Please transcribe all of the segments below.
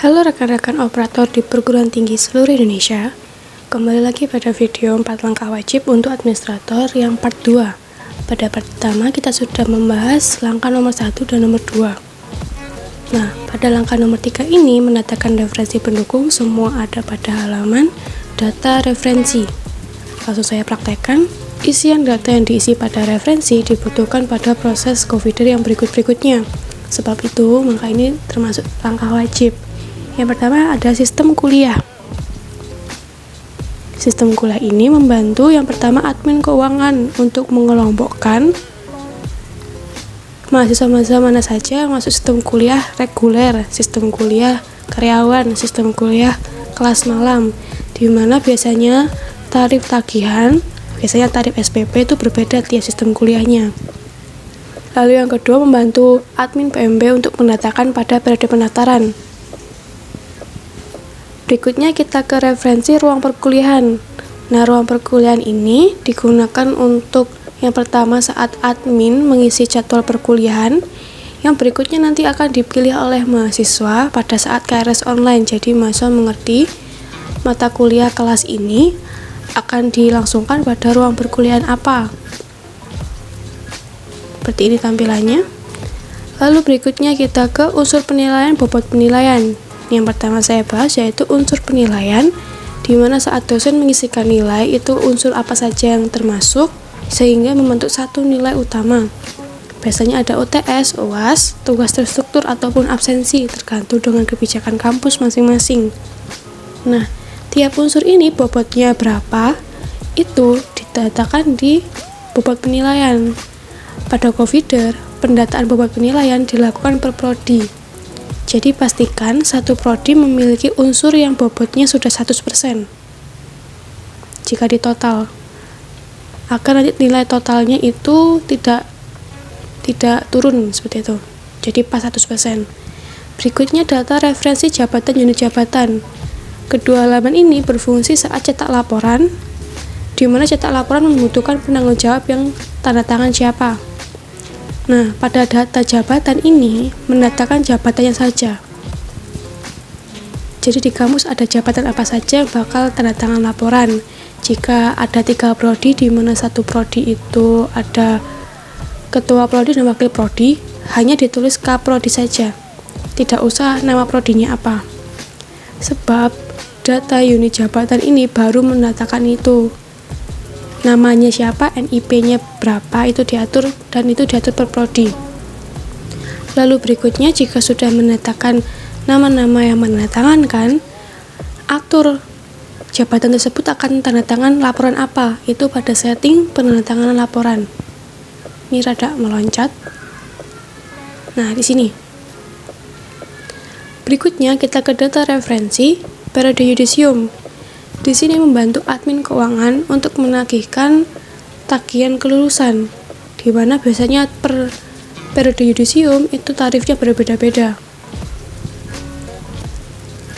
Halo rekan-rekan operator di perguruan tinggi seluruh Indonesia. Kembali lagi pada video 4 langkah wajib untuk administrator yang part 2. Pada part pertama kita sudah membahas langkah nomor 1 dan nomor 2. Nah, pada langkah nomor 3 ini mendatangkan referensi pendukung semua ada pada halaman data referensi. Langsung saya praktekkan. Isian data yang diisi pada referensi dibutuhkan pada proses co-feeder yang berikut-berikutnya. Sebab itu, maka ini termasuk langkah wajib. Yang pertama ada sistem kuliah. Sistem kuliah ini membantu yang pertama admin keuangan untuk mengelompokkan mahasiswa-mahasiswa mana saja yang masuk sistem kuliah reguler, sistem kuliah karyawan, sistem kuliah kelas malam, di mana biasanya tarif tagihan, biasanya tarif SPP itu berbeda tiap sistem kuliahnya. Lalu yang kedua membantu admin PMB untuk mendatakan pada periode pendaftaran. Berikutnya kita ke referensi ruang perkuliahan. Nah, ruang perkuliahan ini digunakan untuk yang pertama saat admin mengisi jadwal perkuliahan. Yang berikutnya nanti akan dipilih oleh mahasiswa pada saat KRS online. Jadi mahasiswa mengerti mata kuliah kelas ini akan dilangsungkan pada ruang perkuliahan apa. Seperti ini tampilannya. Lalu berikutnya kita ke unsur penilaian bobot penilaian. Yang pertama saya bahas yaitu unsur penilaian, di mana saat dosen mengisikan nilai itu unsur apa saja yang termasuk sehingga membentuk satu nilai utama. Biasanya ada UTS, UAS, tugas terstruktur ataupun absensi tergantung dengan kebijakan kampus masing-masing. Nah, tiap unsur ini bobotnya berapa itu didatakan di bobot penilaian. Pada co-feeder, pendataan bobot penilaian dilakukan per prodi. Jadi pastikan satu prodi memiliki unsur yang bobotnya sudah 100% jika ditotal, agar nanti nilai totalnya itu tidak turun seperti itu, jadi pas 100%. Berikutnya data referensi jabatan unit jabatan. Kedua halaman ini berfungsi saat cetak laporan, di mana cetak laporan membutuhkan penanggung jawab yang tanda tangan siapa. Nah, pada data jabatan ini mendatangkan jabatannya saja. Jadi di kamus ada jabatan apa saja yang bakal tanda tangan laporan. Jika ada 3 prodi, di mana satu prodi itu ada ketua prodi dan wakil prodi, hanya ditulis Kaprodi saja. Tidak usah nama prodinya apa. Sebab data unit jabatan ini baru mendatangkan itu. Namanya siapa, NIP-nya berapa, itu diatur, dan itu diatur per prodi. Lalu berikutnya, jika sudah menetapkan nama-nama yang menandatangan, atur jabatan tersebut akan tanda tangan laporan apa, itu pada setting penandatanganan laporan. Ini rada meloncat. Nah, di sini. Berikutnya kita ke data referensi periode yudisium. Di sini membantu admin keuangan untuk menagihkan tagihan kelulusan, di mana biasanya per periode yudisium itu tarifnya berbeda-beda.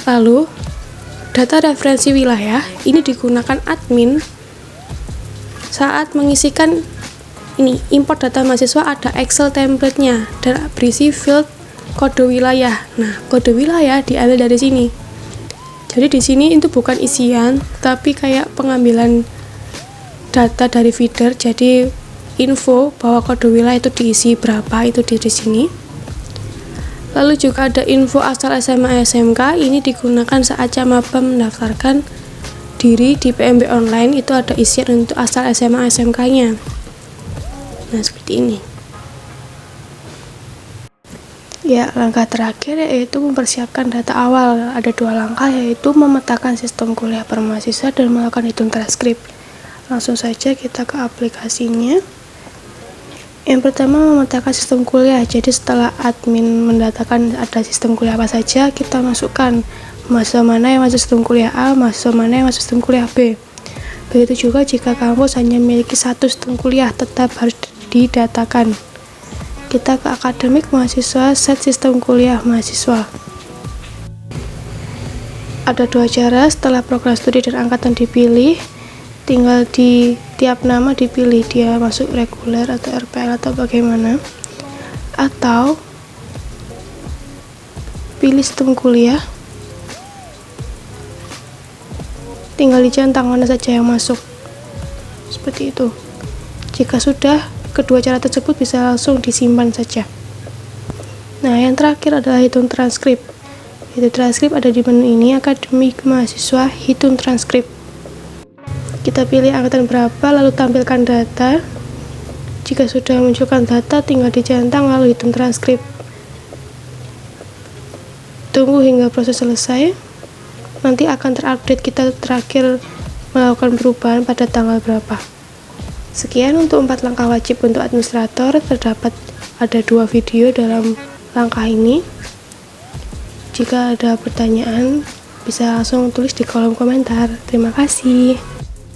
Lalu, data referensi wilayah ini digunakan admin saat mengisikan ini import data mahasiswa, ada Excel template-nya dan berisi field kode wilayah. Nah, kode wilayah diambil dari sini. Jadi di sini itu bukan isian, tapi kayak pengambilan data dari feeder. Jadi info bahwa kode wilayah itu diisi berapa itu di sini. Lalu juga ada info asal SMA SMK, ini digunakan saat Camaba mendaftarkan diri di PMB online, itu ada isian untuk asal SMA SMK-nya. Nah, seperti ini. Ya, langkah terakhir yaitu mempersiapkan data awal. Ada 2 langkah, yaitu memetakan sistem kuliah per mahasiswa dan melakukan hitung transkrip. Langsung saja kita ke aplikasinya. Yang pertama memetakan sistem kuliah. Jadi setelah admin mendatakan ada sistem kuliah apa saja, kita masukkan mahasiswa mana yang masuk sistem kuliah A, mahasiswa mana yang masuk sistem kuliah B. Begitu juga jika kampus hanya memiliki 1 sistem kuliah, tetap harus didatakan. Kita ke akademik mahasiswa, set sistem kuliah mahasiswa. Ada 2 cara setelah program studi dan angkatan dipilih, tinggal di tiap nama dipilih dia masuk reguler atau RPL atau bagaimana, atau pilih sistem kuliah tinggal dicentang mana saja yang masuk. Seperti itu. Jika sudah, kedua cara tersebut bisa langsung disimpan saja. Nah, yang terakhir adalah hitung transkrip. Hitung transkrip ada di menu ini, Akademik Mahasiswa Hitung Transkrip. Kita pilih angkatan berapa, lalu tampilkan data. Jika sudah munculkan data, tinggal dicentang lalu hitung transkrip. Tunggu hingga proses selesai. Nanti akan terupdate kita terakhir melakukan perubahan pada tanggal berapa. Sekian untuk 4 langkah wajib untuk administrator. Terdapat ada 2 video dalam langkah ini. Jika ada pertanyaan, bisa langsung tulis di kolom komentar. Terima kasih.